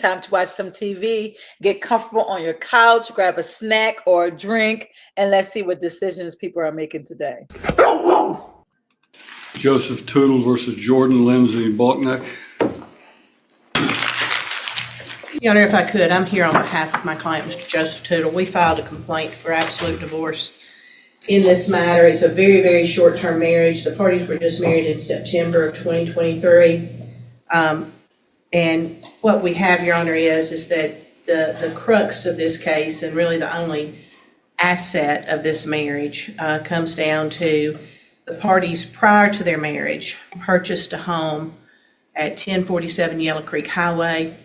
time to watch some TV, get comfortable on your couch, grab a snack or a drink, and let's see what decisions people are making today. Joseph Tootle versus Jordan Lindsay Balkneck. Your Honor, if I could, I'm here on behalf of my client, Mr. Joseph Tootle. We filed a complaint for absolute divorce in this matter. It's a very, very short-term marriage. The parties were just married in September of 2023. And what we have, Your Honor, is that the crux of this case, and really the only asset of this marriage, comes down to the parties prior to their marriage purchased a home at 1047 Yellow Creek Highway.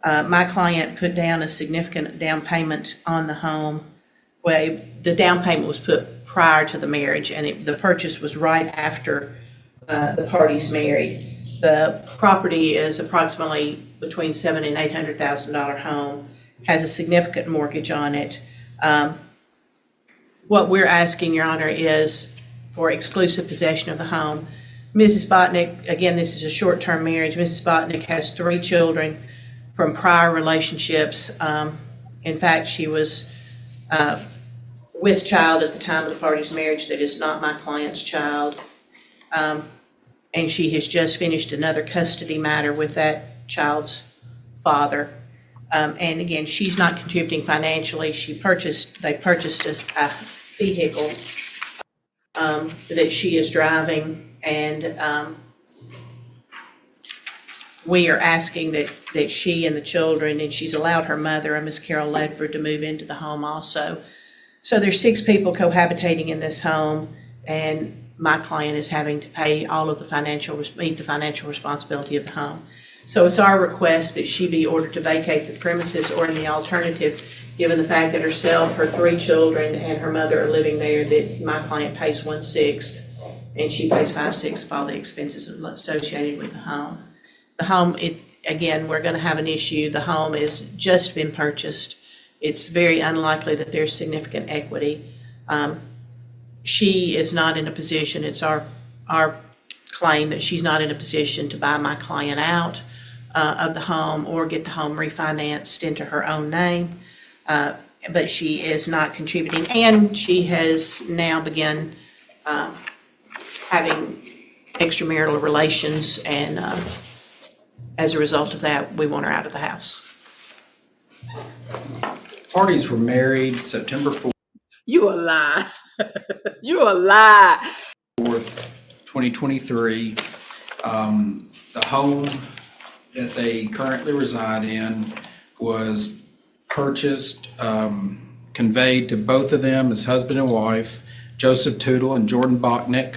My client put down a significant down payment on the home. Well, the down payment was put prior to the marriage, and the purchase was right after the parties married. The property is approximately between $700,000 and $800,000 home, has a significant mortgage on it. What we're asking, Your Honor, is for exclusive possession of the home. Mrs. Botnick, again, this is a short-term marriage. Mrs. Botnick has 3 children from prior relationships. In fact, she was with child at the time of the party's marriage that is not my client's child. And she has just finished another custody matter with that child's father. And again, she's not contributing financially. They purchased a vehicle that she is driving, and we are asking that she and the children, and she's allowed her mother, Miss Carol Ledford, to move into the home also. So there's 6 people cohabitating in this home, and my client is having to pay all of meet the financial responsibility of the home. So it's our request that she be ordered to vacate the premises, or in the alternative, given the fact that herself, her 3 children, and her mother are living there, that my client pays 1/6 and she pays 5/6 of all the expenses associated with the home. The home, again, we're going to have an issue. The home has just been purchased. It's very unlikely that there's significant equity. She is not in a position, it's our claim that she's not in a position to buy my client out of the home or get the home refinanced into her own name. But she is not contributing, and she has now begun having extramarital relations, and as a result of that, we want her out of the house. Parties were married September 4th. You a lie. You a lie. 4th, 2023. The home that they currently reside in was purchased, conveyed to both of them as husband and wife, Joseph Tootle and Jordan Botnick,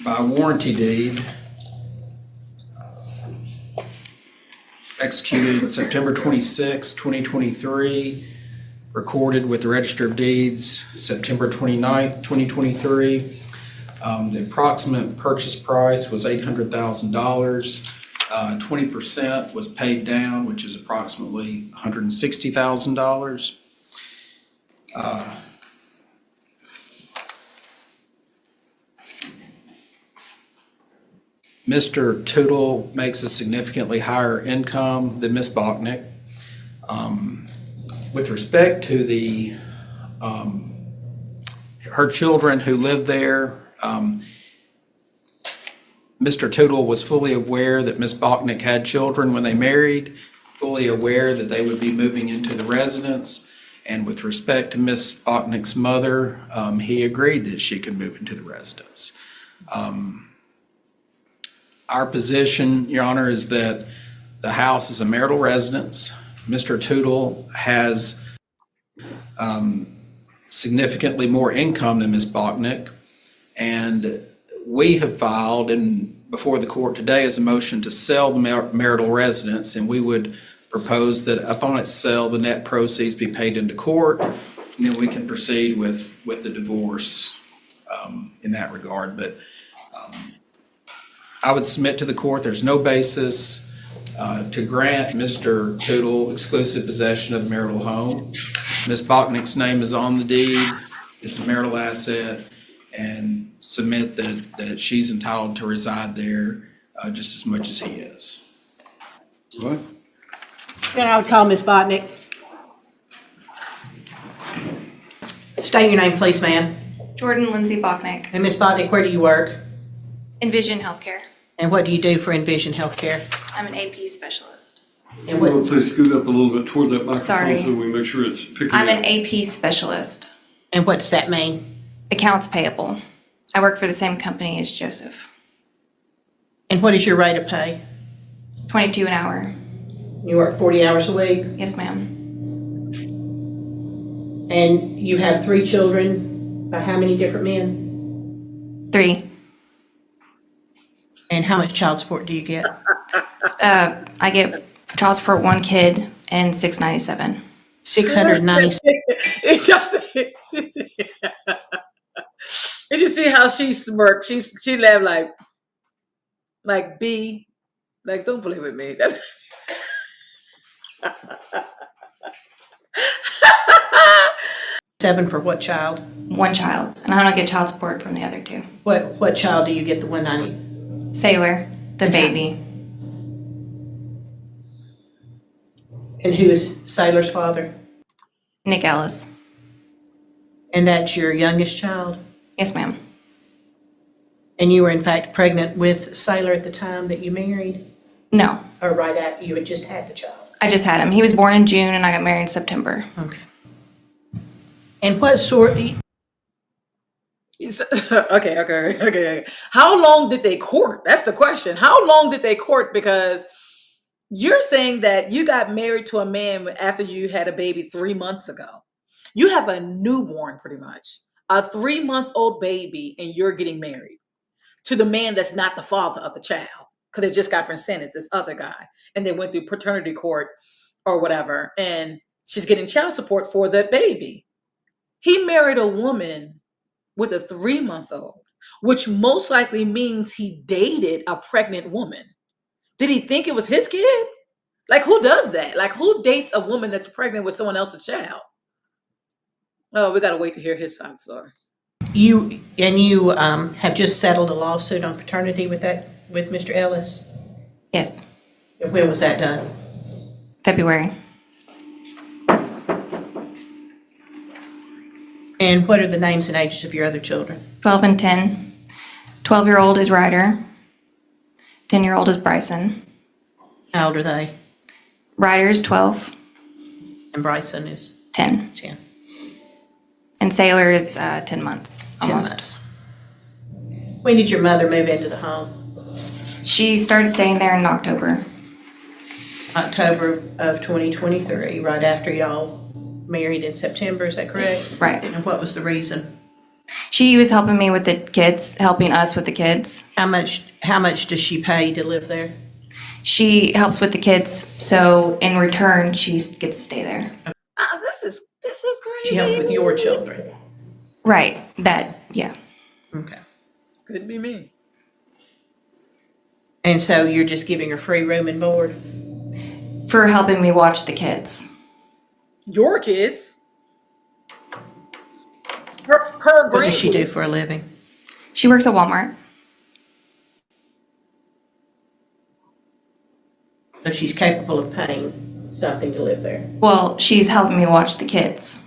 by a warranty deed executed September 26, 2023, recorded with the Register of Deeds September 29th, 2023. The approximate purchase price was $800,000. 20% was paid down, which is approximately $160,000. Mr. Tootle makes a significantly higher income than Ms. Botnick. With respect to her children who live there, Mr. Tootle was fully aware that Ms. Botnick had children when they married, fully aware that they would be moving into the residence. And with respect to Ms. Botnick's mother, he agreed that she could move into the residence. Our position, Your Honor, is that the house is a marital residence. Mr. Tootle has significantly more income than Ms. Botnick, and we have filed before the court today as a motion to sell the marital residence, and we would propose that upon its sale, the net proceeds be paid into court, and then we can proceed with the divorce in that regard. But I would submit to the court there's no basis to grant Mr. Tootle exclusive possession of the marital home. Ms. Botnick's name is on the deed. It's a marital asset, and submit that she's entitled to reside there just as much as he is. All right. Then I would call Ms. Botnick. State your name, please, ma'am. Jordan Lindsay Bachnick, And Ms. Botnick, where do you work? Envision Healthcare. And what do you do for Envision Healthcare? I'm an AP specialist. And Well, what, please scoot up a little bit towards that microphone Sorry. so we make sure it's picking I'm up. an AP specialist, and what does that mean? accounts payable. I work for the same company as Joseph. And what is your rate of pay? 22 an hour. You work 40 hours a week, Yes, ma'am. and you have 3 children by how many different men? 3. And how much child support do you get? I get child support 1 kid and $697. 690. Did you see how she smirked? She laughed like B, like don't play with me. That's Seven for what child? 1 child, and I don't get child support from the other 2. What child do you get the 190? Sailor, the baby. And who is Sailor's father? Nick Ellis. And that's your youngest child? Yes, ma'am. And you were in fact pregnant with Sailor at the time that you married? No, Or right after you had just had the child? I just had him. He was born in June and I got married in September. Okay. And what sort, okay. How long did they court? That's the question. How long did they court? Because you're saying that you got married to a man after you had a baby 3 months ago. You have a newborn, pretty much, a 3-month-old baby, and you're getting married to the man that's not the father of the child because they just got from sentence, this other guy, and they went through paternity court or whatever, and she's getting child support for that baby. He married a woman with a 3-month-old, which most likely means he dated a pregnant woman. Did he think it was his kid? Like, who does that? Like, who dates a woman that's pregnant with someone else's child? Oh, we got to wait to hear his side of the story. you have just settled a lawsuit on paternity with Mr. Ellis? Yes, And when was that done? February. And what are the names and ages of your other children? 12 and 10. 12-year-old is Ryder. 10-year-old is Bryson. How old are they? Ryder's 12, And Bryson is 10. 10. And Sailor is 10 months, 10 almost. months. When did your mother move into the home? She started staying there in October. October of 2023, right after y'all married in September, is that correct? Right. And what was the reason? She was helping me with the kids, helping us with the kids. How much does she pay to live there? She helps with the kids, so in return, she gets to stay there. Oh, this is crazy. She helps with your children. Right, yeah. Okay. Could be me. And so you're just giving her free room and board? For helping me watch the kids. Your kids. Her What does she do grandkids. for a living? She works at Walmart. So she's capable of paying something to live there. Well, she's helping me watch the kids.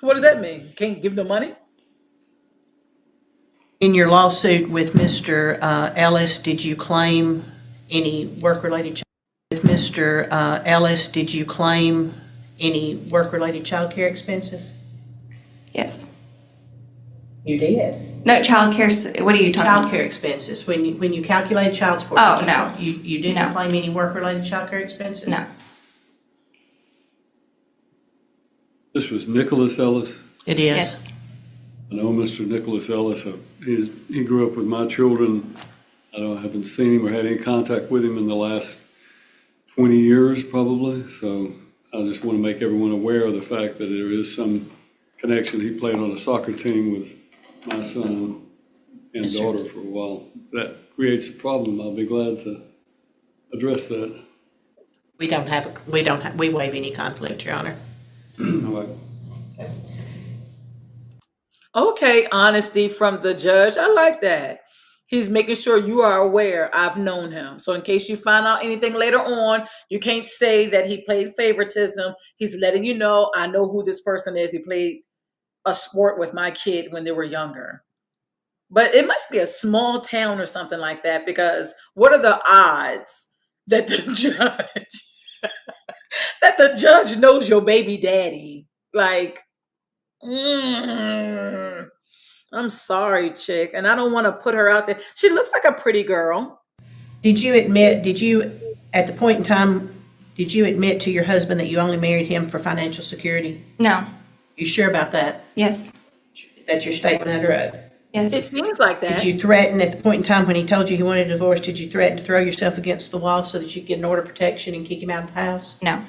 What does that mean? Can't give them money? In your lawsuit with Mr. Ellis, did you claim any work-related? With Mr. Ellis, did you claim any work-related child care expenses? Yes. You did. No, child care, what are you talking Child about? care expenses, when you calculate child support. Oh, did no. You didn't No. claim any work-related child care expenses? No, This was Nicholas Ellis. It is. yes. I know Mr. Nicholas Ellis. He grew up with my children. I haven't seen him or had any contact with him in the last 20 years probably. So I just want to make everyone aware of the fact that there is some connection. He played on a soccer team with my son and Yes, sir. daughter for a while. If that creates a problem, I'll be glad to address that. We waive any conflict, Your Honor. All right. Okay, honesty from the judge. I like that. He's making sure you are aware I've known him. So in case you find out anything later on, you can't say that he played favoritism. He's letting you know, I know who this person is. He played a sport with my kid when they were younger. But it must be a small town or something like that, because what are the odds that the judge that the judge knows your baby daddy? Like, I'm sorry, chick, and I don't want to put her out there. She looks like a pretty girl. Did you, at the point in time, did you admit to your husband that you only married him for financial security? No. You sure about that? Yes. That's your statement under oath? It Yes. seems like that. Did you threaten, at the point in time when he told you he wanted a divorce, did you threaten to throw yourself against the wall so that you could get an order of protection and kick him out of the house? No.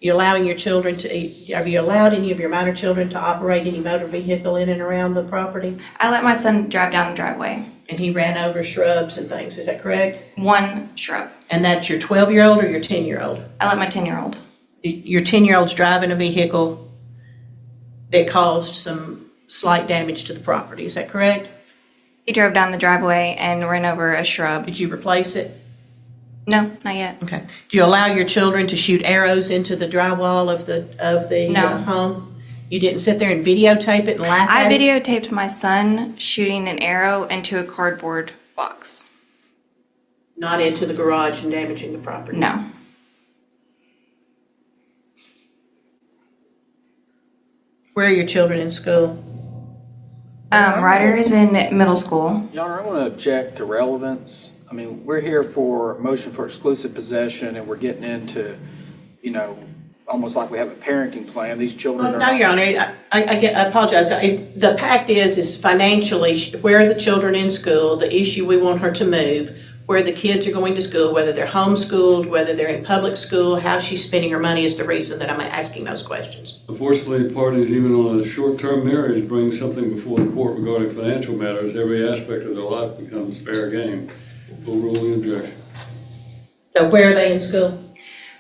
You're allowing your children have you allowed any of your minor children to operate any motor vehicle in and around the property? I let my son drive down the driveway. And he ran over shrubs and things, is that correct? One shrub. And that's your 12-year-old or your 10-year-old? I let my 10-year-old. Your 10-year-old's driving a vehicle that caused some slight damage to the property, is that correct? He drove down the driveway and ran over a shrub. Did you replace it? No, not yet. Okay. Do you allow your children to shoot arrows into the drywall of the No. home? You didn't sit there and videotape it and laugh I at it? videotaped my son shooting an arrow into a cardboard box. Not into the garage and damaging the property? No. Where are your children in school? Ryder is in middle school. Your Honor, I want to object to relevance. I mean, we're here for a motion for exclusive possession, and we're getting into, almost like we have a parenting plan. These children Oh, are. no, Your Honor, I apologize. The pact is financially, where are the children in school? The issue, we want her to move, where the kids are going to school, whether they're homeschooled, whether they're in public school, how she's spending her money is the reason that I'm asking those questions. Unfortunately, parties, even on a short-term marriage, bring something before the court regarding financial matters. Every aspect of their life becomes fair game. Overruling objection. So where are they in school?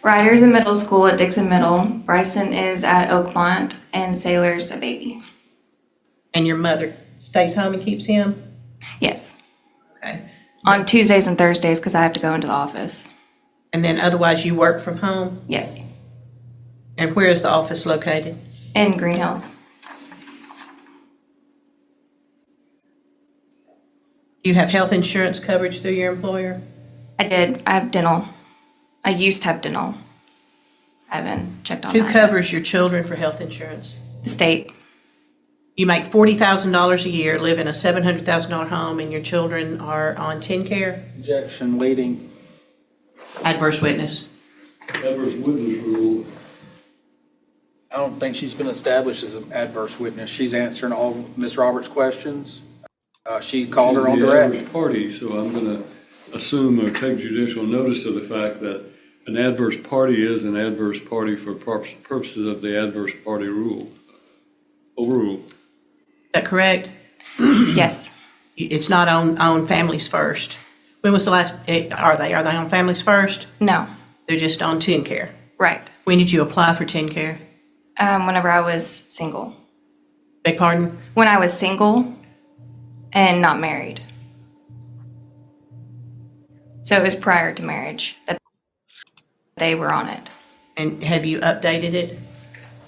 Ryder's in middle school at Dixon Middle. Bryson is at Oakmont, and Sailor's a baby. And your mother stays home and keeps him? Yes. Okay. On Tuesdays and Thursdays because I have to go into the office. And then otherwise you work from home? Yes. And where is the office located? In Green Hills. Do you have health insurance coverage through your employer? I did. I have dental. I used to have dental. I haven't checked on Who that. covers your children for health insurance? The state. You make $40,000 a year, live in a $700,000 home, and your children are on TennCare? Objection leading. Adverse witness. Adverse witness rule. I don't think she's been established as an adverse witness. She's answering all Ms. Roberts' questions. She called her on She's the direct. adverse party, so I'm going to assume or take judicial notice of the fact that an adverse party is an adverse party for purposes of the adverse party rule. Overruled. Is that correct? Yes. It's not on Families First. When was the last, are they on Families First? No. They're just on TennCare. Right. When did you apply for TennCare? Whenever I was single. Beg pardon? When I was single and not married. So it was prior to marriage that they were on it. And have you updated it?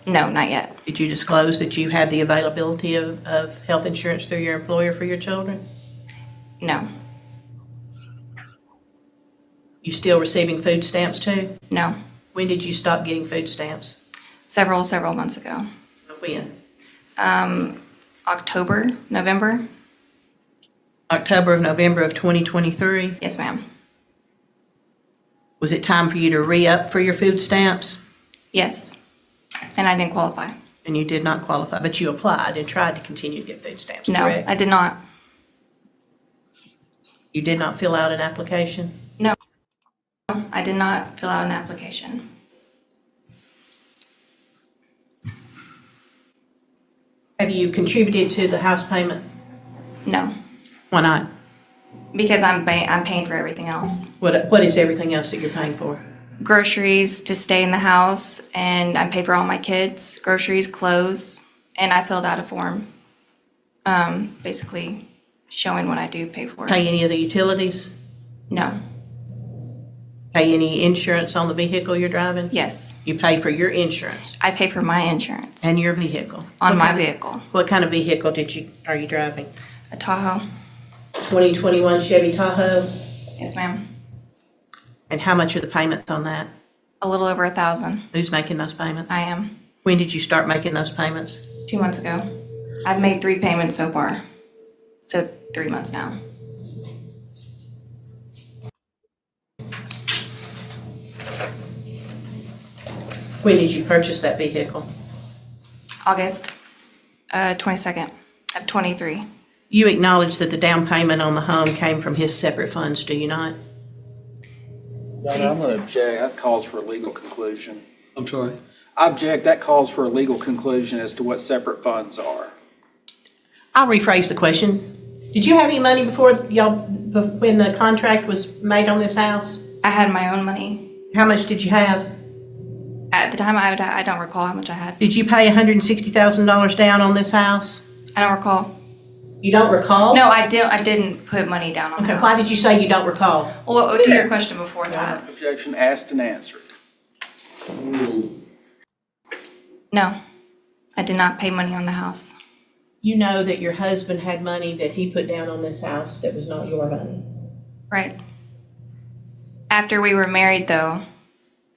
No, not yet. Did you disclose that you had the availability of health insurance through your employer for your children? No. You still receiving food stamps too? No. When did you stop getting food stamps? Several months ago. When? October, November? October of November of 2023? Yes, ma'am. Was it time for you to re-up for your food stamps? Yes. And I didn't qualify. And you did not qualify, but you applied and tried to continue to get food stamps, No, correct? I did not. You did not fill out an application? No, I did not fill out an application. Have you contributed to the house payment? No, Why not? because I'm paying for everything else. What is everything else that you're paying for? Groceries to stay in the house, and I pay for all my kids, groceries, clothes, and I filled out a form, basically showing what I do pay for. Pay any of the utilities? No. Pay any insurance on the vehicle you're driving? Yes. You pay for your insurance I pay for my insurance and your vehicle? on What my kind of- vehicle. What kind of vehicle are you driving? A Tahoe. 2021 Chevy Tahoe? Yes, ma'am. And how much are the payments on that? A little over 1,000. Who's making those payments? I am. When did you start making those payments? 2 months ago. I've made 3 payments so far. So 3 months now. When did you purchase that vehicle? August 22nd of 23. You acknowledge that the down payment on the home came from his separate funds, do you not? I'm going to object. That calls for a legal conclusion. I'm sorry? I object. That calls for a legal conclusion as to what separate funds are. I'll rephrase the question. Did you have any money when the contract was made on this house? I had my own money. How much did you have? At the time, I don't recall how much I had. Did you pay $160,000 down on this house? I don't recall. You don't recall? No, I didn't put money down on the Okay, house. why did you say you don't recall? Well, to your question before that. Objection asked and answered. No, I did not pay money on the house. You know that your husband had money that he put down on this house that was not your money. Right. After we were married, though,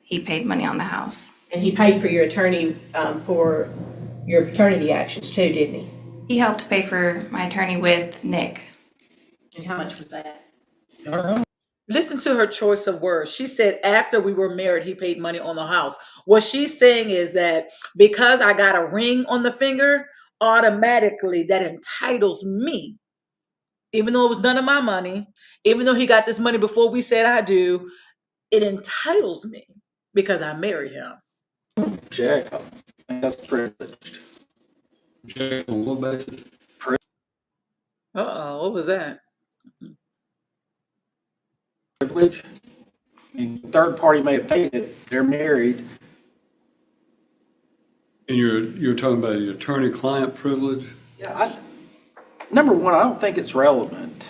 he paid money on the house. And he paid for your attorney for your paternity actions too, didn't he? He helped pay for my attorney with Nick. And how much was that? Listen to her choice of words. She said after we were married, he paid money on the house. What she's saying is that because I got a ring on the finger, automatically that entitles me, even though it was none of my money, even though he got this money before we said I do, it entitles me because I married him. Object. That's privileged. Object on what basis? Uh-oh, what was that? Privilege. I mean, the third party may have paid it. They're married. And you're talking about your attorney-client privilege? Yeah. Number one, I don't think it's relevant.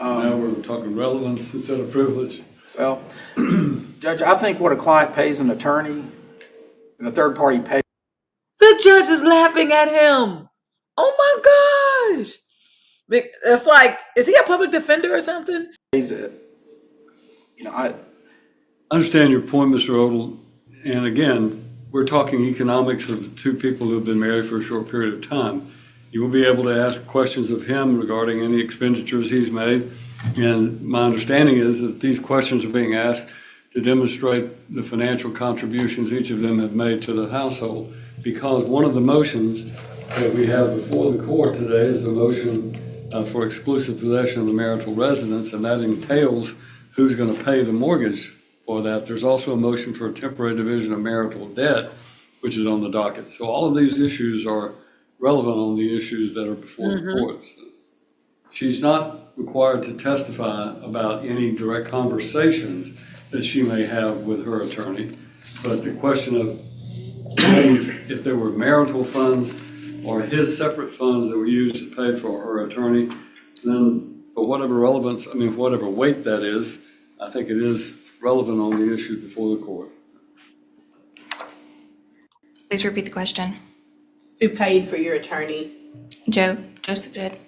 Now we're talking relevance instead of privilege. Well, Judge, I think what a client pays an attorney and the third party pays The judge is laughing at him. Oh my gosh. It's like, is he a public defender or something? it. You know, I understand your point, Mr. Odell. And again, we're talking economics of two people who have been married for a short period of time. You will be able to ask questions of him regarding any expenditures he's made. And my understanding is that these questions are being asked to demonstrate the financial contributions each of them have made to the household. Because one of the motions that we have before the court today is the motion for exclusive possession of the marital residence, and that entails who's going to pay the mortgage for that. There's also a motion for a temporary division of marital debt, which is on the docket. So all of these issues are relevant on the issues that are before the court. She's not required to testify about any direct conversations that she may have with her attorney, but the question of if there were marital funds or his separate funds that were used to pay for her attorney, then for whatever relevance, I mean, whatever weight that is, I think it is relevant on the issue before the court. Please repeat the question. Who paid for your attorney? Joseph did.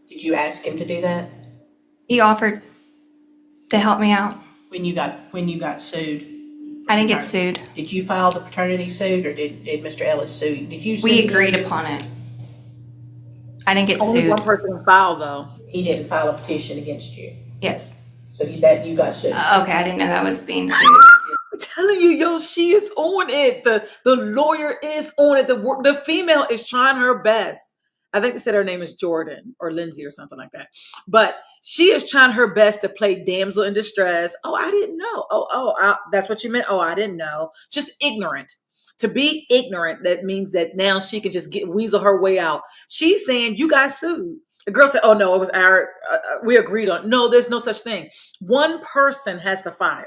Did you ask him to do that He offered to help me out. when you got sued? I didn't get sued. Did you file the paternity suit, or did Mr. Ellis sue you? Did you sue We him? agreed upon it. I didn't get Only sued. one person filed though. He didn't file a petition against you, Yes. so you got sued. Okay, I didn't know that was being sued. I'm telling you, yo, she is on it. The lawyer is on it. The female is trying her best. I think they said her name is Jordan or Lindsay or something like that. But she is trying her best to play damsel in distress. Oh, I didn't know. That's what you meant. Oh, I didn't know. Just ignorant. To be ignorant, that means that now she can just weasel her way out. She's saying you got sued. The girl said, "Oh no, it was our. We agreed on." No, there's no such thing. One person has to file.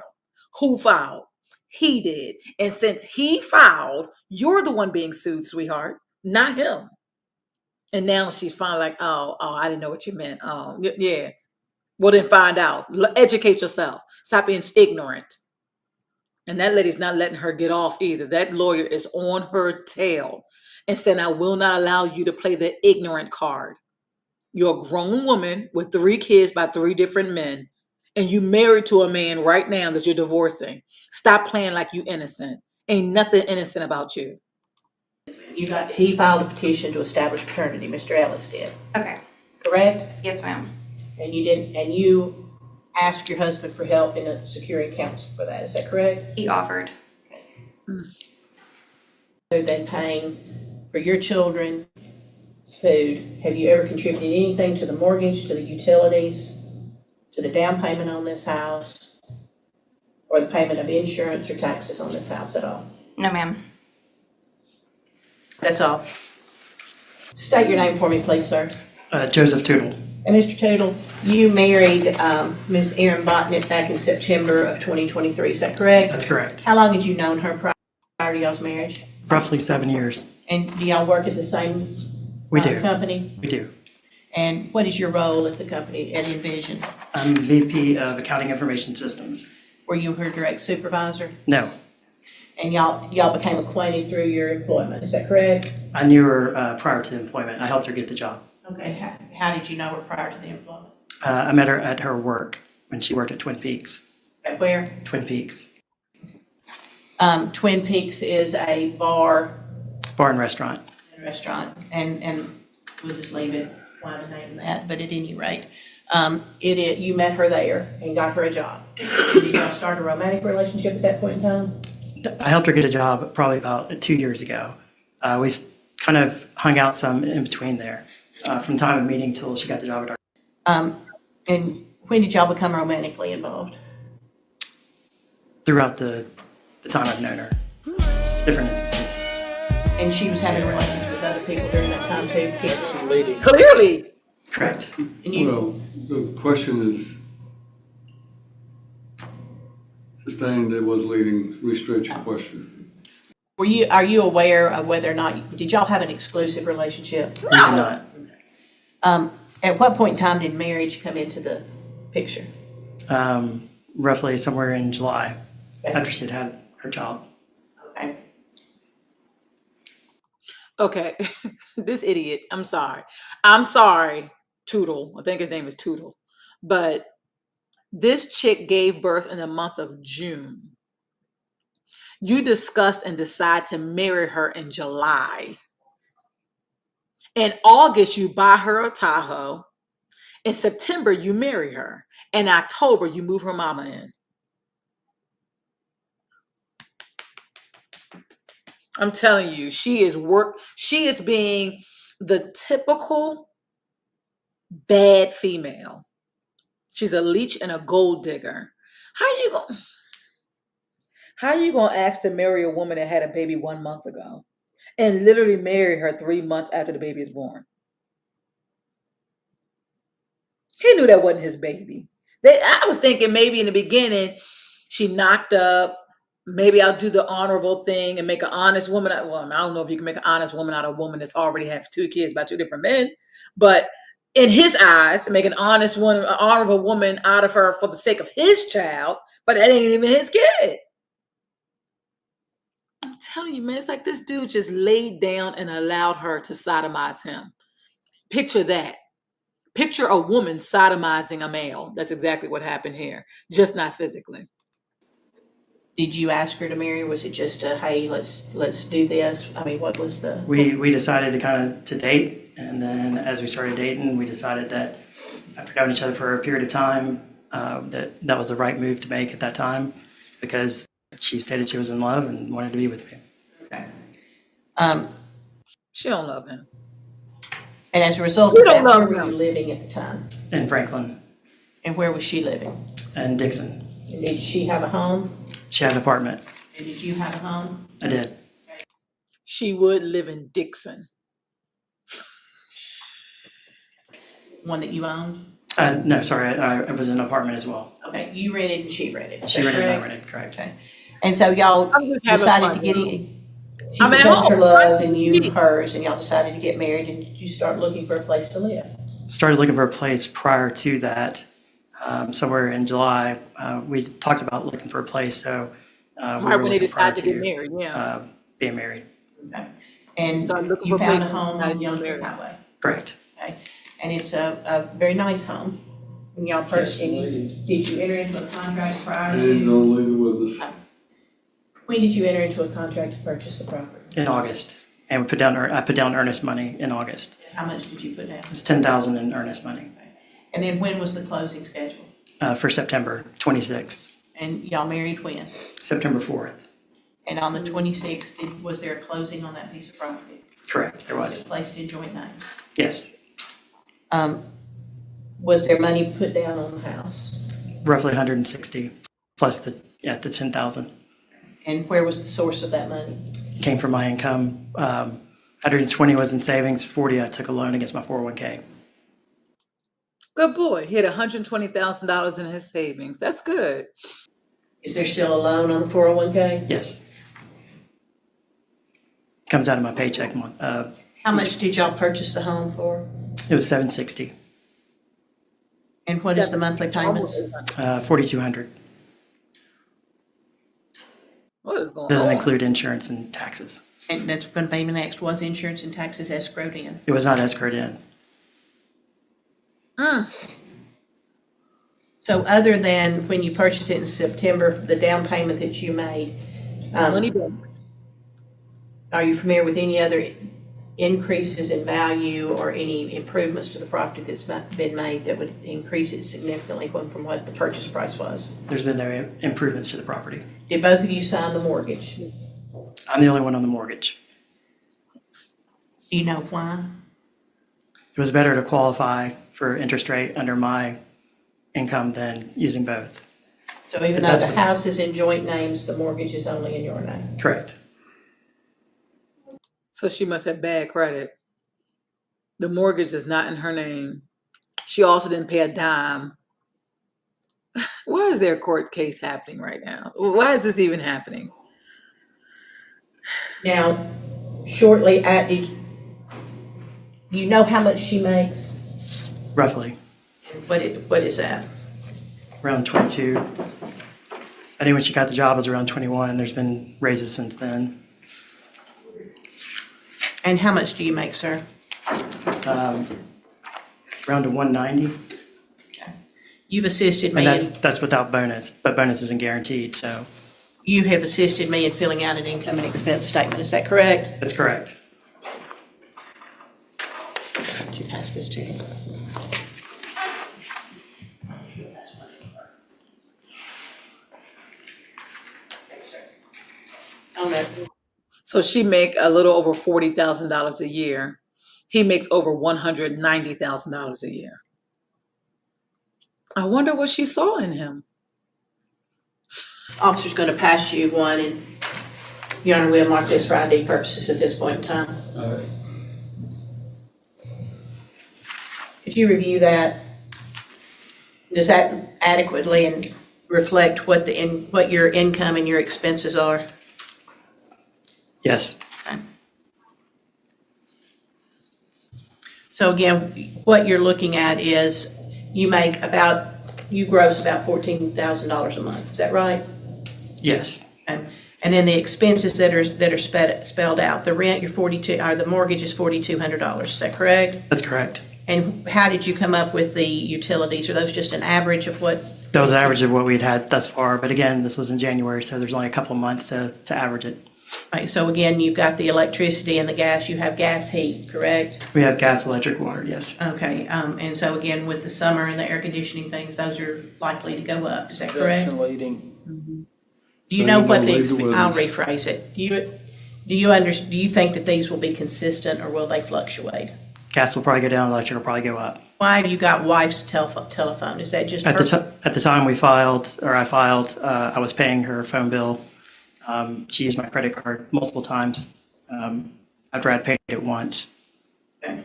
Who filed? He did. And since he filed, you're the one being sued, sweetheart, not him. And now she's finally like, oh, I didn't know what you meant. Oh, yeah. Well, then find out. Educate yourself. Stop being ignorant. And that lady's not letting her get off either. That lawyer is on her tail and saying, I will not allow you to play the ignorant card. You're a grown woman with 3 kids by 3 different men, and you married to a man right now that you're divorcing. Stop playing like you innocent. Ain't nothing innocent about you. He filed a petition to establish paternity, Mr. Ellis did, Okay. correct? Yes, ma'am. And you asked your husband for help in securing counsel for that, is that correct? He offered. Other than paying for your children's food, have you ever contributed anything to the mortgage, to the utilities, to the down payment on this house, or the payment of insurance or taxes on this house at all? No, ma'am. That's all. State your name for me, please, sir. Joseph Tootle. And Mr. Tootle, you married Ms. Erin Botnick back in September of 2023, is that correct? That's correct. How long had you known her prior to y'all's marriage? Roughly 7 years. And do y'all work at the same We do. company? We do. And what is your role at the company, at Envision? I'm VP of Accounting Information Systems. Were you her direct supervisor? No, And y'all became acquainted through your employment, is that correct? I knew her prior to employment. I helped her get the job. Okay, how did you know her prior to the employment? I met her at her work when she worked at Twin Peaks. At where? Twin Peaks Twin Peaks is a bar Bar and Restaurant. and restaurant, and we'll just leave it, why the name of that, but at any rate, you met her there and got her a job. Did y'all start a romantic relationship at that point in time? I helped her get a job probably about 2 years ago. We kind of hung out some in between there, from time of meeting till she got the job at our. And when did y'all become romantically involved? Throughout the time I've known her, different instances. And she was having relations with other people during that time too, kids. Clearly. Correct. And you, Well, the question is, sustained, it was leading, restate your question. are you aware of whether or not, did y'all have an exclusive relationship? We did not. At what point in time did marriage come into the picture? Roughly somewhere in July, Okay. after she had her job. Okay. Okay. This idiot. I'm sorry. I'm sorry, Tootle. I think his name is Tootle. But this chick gave birth in the month of June. You discussed and decide to marry her in July. In August, you buy her a Tahoe. In September, you marry her. In October, you move her mama in. I'm telling you, she is being the typical bad female. She's a leech and a gold digger. How you gonna ask to marry a woman that had a baby 1 month ago and literally marry her 3 months after the baby is born? He knew that wasn't his baby. I was thinking maybe in the beginning she knocked up. Maybe I'll do the honorable thing and make an honest woman. Well, I don't know if you can make an honest woman out of a woman that's already have 2 kids by 2 different men, but in his eyes, make an honest woman, an honorable woman out of her for the sake of his child, but that ain't even his kid. I'm telling you, man, it's like this dude just laid down and allowed her to sodomize him. Picture that. Picture a woman sodomizing a male. That's exactly what happened here, just not physically. Did you ask her to marry? Was it just a, hey, let's do this? I mean, what was the? We decided to date, and then as we started dating, we decided that after knowing each other for a period of time, that was the right move to make at that time, because she stated she was in love and wanted to be with me. Okay. She don't love him. And as a result You of that, don't love where were him. you living at the time? In Franklin And where was she living? and Dixon. And did she have a home? She had an apartment. And did you have a home? I did. She would live in Dixon. One that you owned? No, sorry, I was in an apartment as well. Okay, you rented and she rented. is She that rented and I correct? rented, correct. Okay. And so y'all I'm just having decided fun, to get y'all. in, She I'm at professed her home. love and you hers, and y'all decided to get married, and did you start looking for a place to live? Started looking for a place prior to that, somewhere in July. We talked about looking for a place, so we Right were when they looking prior decide to get married, yeah. being married. Okay. And Started looking you for a found place a home when on you got Youngstown married. Highway, Correct. okay? And it's a very nice home. And y'all purchased, did you enter into a contract prior And to? don't leave it with us. When did you enter into a contract to purchase the property? In August. And I put down earnest money in August. How much did you put down? It's $10,000 in earnest money And then when was the closing scheduled? for September 26th, And y'all married when? September 4th. And on the 26th, was there a closing on that piece of property? Correct, there Was was. it placed in joint names? Yes, Was there money put down on the house? roughly 160 plus the 10,000 And where was the source of that money? came from my income. 120 was in savings, 40 I took a loan against my 401k. Good boy. He had $120,000 in his savings. That's good. Is there still a loan on the 401k? Yes. Comes out of my paycheck. How much did y'all purchase the home for? It was 760, And what is the monthly payments? 4,200. What is going Doesn't on? include insurance and taxes. And that's going to be my next. Was insurance and taxes escrowed in? It was not escrowed in. So other than when you purchased it in September, the down payment that you made, Money banks. are you familiar with any other increases in value or any improvements to the property that's been made that would increase it significantly from what the purchase price was? There's been no improvements to the property. Did both of you sign the mortgage? Do I'm the only one on the mortgage. you know why? It was better to qualify for interest rate under my income than using both. So even though That's the what- house is in joint names, the mortgage is only in your name? Correct. So she must have bad credit. The mortgage is not in her name. She also didn't pay a dime. Why is there a court case happening right now? Why is this even happening? Now, shortly at, do you know how much she makes? Roughly What is that? around 22. I think when she got the job it was around 21, and there's been raises since then. And how much do you make, sir? Around to 190, You've assisted me, and in- that's without bonus, but bonus isn't guaranteed, so you have assisted me in filling out an income and expense statement, is that correct? that's correct. Could you pass this to him? Oh, no. So she make a little over $40,000 a year. He makes over $190,000 a year. I wonder what she saw in him. Officer's going to pass you one, and Your Honor, we'll mark this for ID purposes at this point in time. All right. Could you review that? Does that adequately and reflect what what your income and your expenses are? Yes, So again, what you're looking at is you gross about $14,000 a month, is that right? yes, And then the expenses that are spelled out, the rent, the mortgage is $4,200, is that correct? that's correct. And how did you come up with the utilities? Are those just an average of what? That was the average of what we'd had thus far, but again, this was in January, so there's only a couple of months to average it. Right, so again, you've got the electricity and the gas, you have gas heat, correct? We have gas, electric, water, yes. Okay, and so again, with the summer and the air conditioning things, those are likely to go up, is that correct? Section leading. Do you know what Leave it with I'll us. rephrase it. Do you think that these will be consistent or will they fluctuate? Gas will probably go down, electric will probably go up. Why have you got wife's telephone? Is that just her? At the time I filed, I was paying her phone bill. She used my credit card multiple times after I'd paid it once Okay.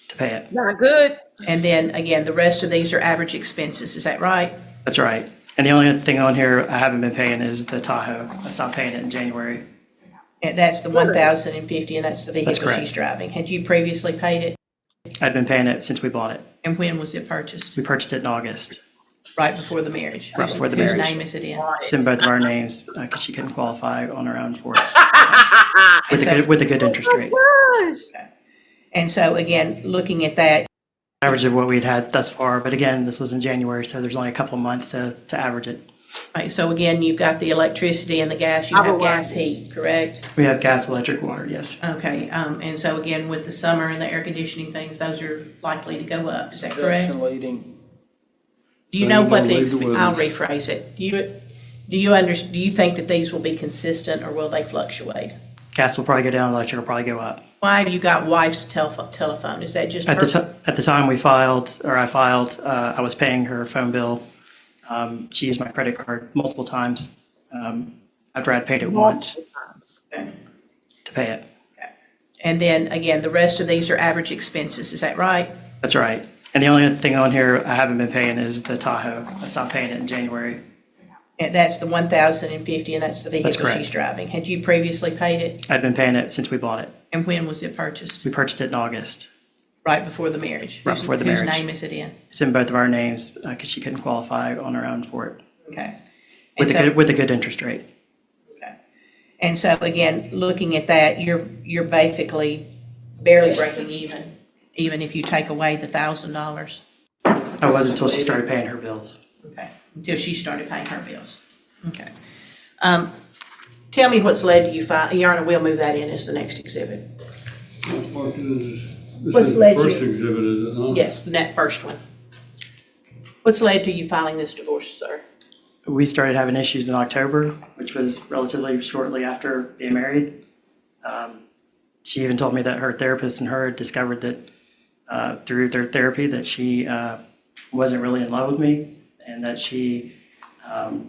to pay it. Not good. And then again, the rest of these are average expenses, is that right? That's right. And the only thing on here I haven't been paying is the Tahoe. I stopped paying it in January. And that's the $1,050, and that's the vehicle correct. she's driving. Had you previously paid it? I'd been paying it since we bought it. And when was it purchased? We purchased it in August. Right before the marriage? Right before the Whose marriage. name is it in? It's in both of our names because she couldn't qualify on her own for it And so- with a good interest rate. And so again, looking at that, Average of what we'd had thus far, but again, this was in January, so there's only a couple of months to average it. right, so again, you've got the electricity and the gas, you have gas heat, correct? We have gas, electric, water, yes. Okay, and so again, with the summer and the air conditioning things, those are likely to go up, is that correct? Section leading. Do you know what Leave the I'll weather. rephrase it. Do you think that these will be consistent or will they fluctuate? Gas will probably go down, electric will probably go up. Why have you got wife's telephone? Is that just At her? at the time I filed, I was paying her phone bill. She used my credit card multiple times after I'd paid it once to pay it. And then again, the rest of these are average expenses, is that right? That's right. And the only thing on here I haven't been paying is the Tahoe. I stopped paying it in January. And that's the $1,050, and that's the vehicle correct. she's driving. Had you previously paid it? I'd been paying it since we bought it. And when was it purchased? We purchased it in August. Right before the marriage? Right before the marriage. Whose name is it in? It's in both of our names because she couldn't qualify on her own for it Okay. And with so, with a good interest rate. okay. And so again, looking at that, you're basically barely breaking even if you take away the $1,000. I was until she started paying her bills. Okay, until she started paying her bills. Okay. Tell me what's led to you Yarna, we'll move that in as the next exhibit. Mark, this What's is led the first you- exhibit, is it not? Yes, that first one. What's led to you filing this divorce, sir? We started having issues in October, which was relatively shortly after being married. She even told me that her therapist and her had discovered that through their therapy that she wasn't really in love with me and that she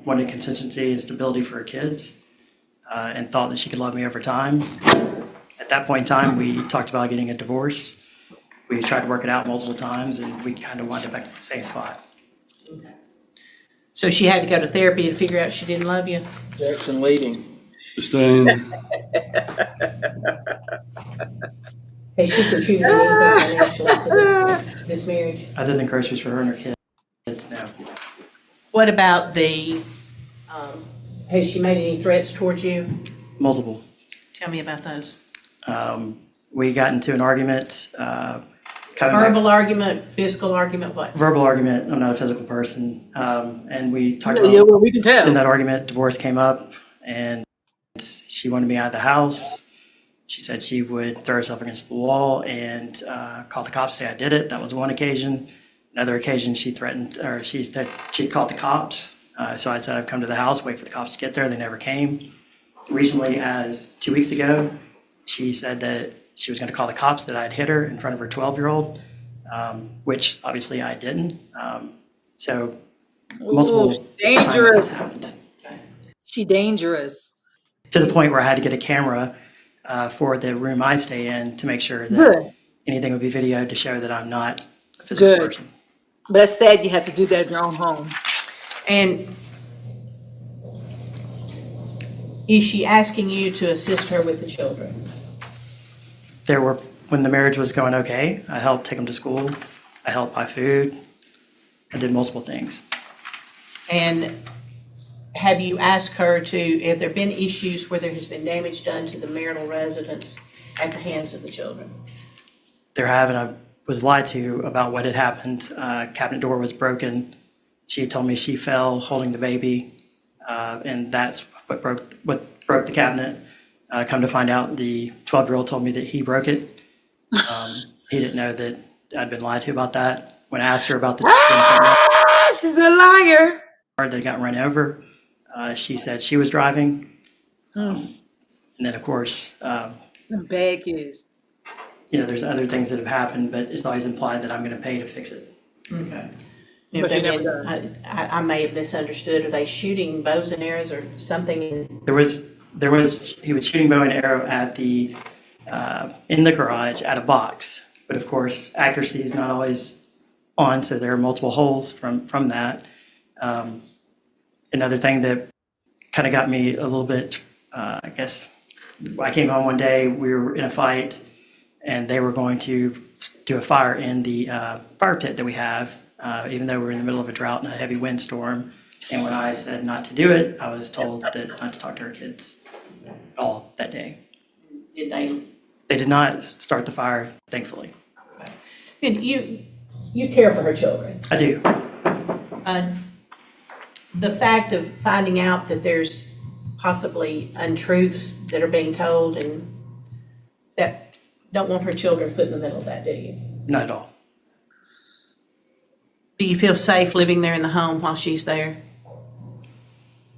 wanted consistency and stability for her kids and thought that she could love me over time. At that point in time, we talked about getting a divorce. We tried to work it out multiple times and we kind of wound up back at the same spot. So she had to go to therapy to figure out she didn't love you? Section leading. Sustained. Has she contributed anything financially to this marriage? Other than groceries for her and her kids, no. What about has she made any threats towards you? Multiple. Tell me about those. We got into an argument. Verbal argument, physical argument, what? Verbal argument. I'm not a physical person. And we talked Yeah, about well, we can tell. in that argument, divorce came up and she wanted me out of the house. She said she would throw herself against the wall and call the cops, say I did it. That was one occasion. Another occasion, she threatened, or she said she'd called the cops. So I said I'd come to the house, wait for the cops to get there. They never came. Recently, as 2 weeks ago, she said that she was going to call the cops that I'd hit her in front of her 12-year-old, which obviously I didn't. So multiple Ooh, times dangerous. this happened. She dangerous. To the point where I had to get a camera for the room I stay in to make sure that Good. anything would be videoed to show that I'm not a physical Good. person. But that's sad you have to do that in your own home. And is she asking you to assist her with the children? When the marriage was going okay, I helped take them to school. I helped buy food. I did multiple things. And have you asked her have there been issues where there has been damage done to the marital residence at the hands of the children? There have, and I was lied to about what had happened. Cabinet door was broken. She told me she fell holding the baby, and that's what broke the cabinet. Come to find out, the 12-year-old told me that he broke it. He didn't know that I'd been lied to about that. When I asked her about the She's a liar. car that got run over, she said she was driving. And then, of course, Them bad kids. there's other things that have happened, but it's always implied that I'm going to pay to fix it. Okay. But you never done. I may have misunderstood. Are they shooting bows and arrows or something in? He was shooting bow and arrow at in the garage at a box, but of course accuracy is not always on, so there are multiple holes from that. Another thing that kind of got me a little bit, I guess, I came home one day, we were in a fight, and they were going to do a fire in the fire pit that we have, even though we were in the middle of a drought and a heavy windstorm. And when I said not to do it, I was told that not to talk to our kids all that day. Did they? They did not start the fire, thankfully. Good. You care for her children. I do. The fact of finding out that there's possibly untruths that are being told and that don't want her children put in the middle of that, do you? Not at all. Do you feel safe living there in the home while she's there?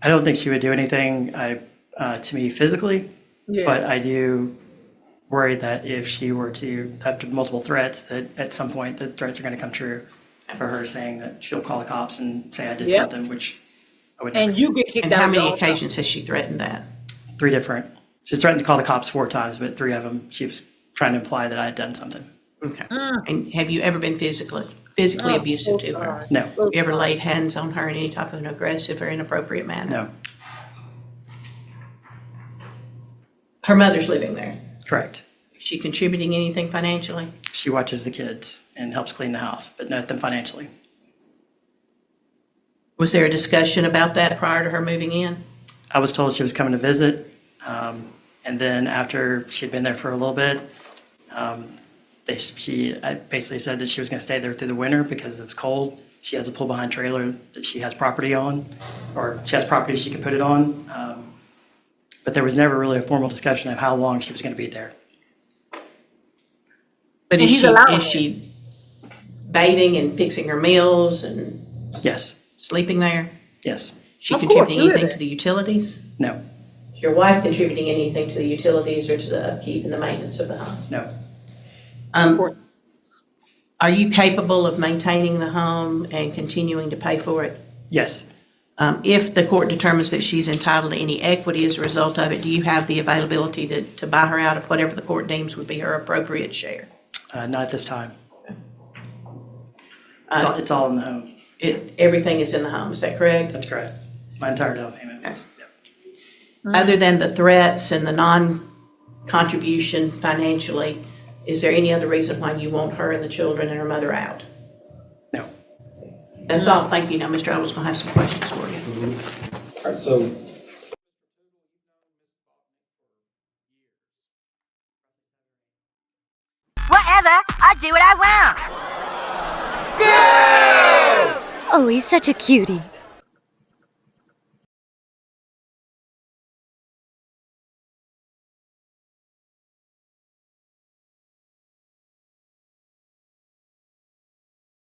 I don't think she would do anything to me physically, Yeah. but I do worry that if she were to have multiple threats, that at some point the threats are going to come true for her, saying that she'll call the cops and say I did Yep. something, which I would never And do. you get kicked And out. how of your many own house. occasions has she threatened that? 3 different. She's threatened to call the cops 4 times, but 3 of them she was trying to imply that I had done something. Okay. And have you ever been physically abusive to her? No, Have you ever laid hands on her in any type of an aggressive or inappropriate manner? no, Her mother's living there. correct. Is she contributing anything financially? She watches the kids and helps clean the house, but not them financially. Was there a discussion about that prior to her moving in? I was told she was coming to visit, and then after she had been there for a little bit, I basically said that she was going to stay there through the winter because it was cold. She has a pull-behind trailer that she has property on, or she has property she could put it on. But there was never really a formal discussion of how long she was going to be there. But And he's allowed is she bathing and fixing her meals and Yes, sleeping there? yes, Is she Of course, contributing who is anything it? to the utilities? no, Is your wife contributing anything to the utilities or to the upkeep and the maintenance of the home? no, Are you capable of maintaining the home and continuing to pay for it? yes, If the court determines that she's entitled to any equity as a result of it, do you have the availability to buy her out of whatever the court deems would be her appropriate share? not at this time. It's all in the home. Everything is in the home, is that correct? That's correct. My entire down payment was, yep. Other than the threats and the non-contribution financially, is there any other reason why you want her and the children and her mother out? No. That's all, thank you. Now, Mr. Ellis gonna have some questions for you. All right, so Whatever, I do what I want. Oh, he's such a cutie.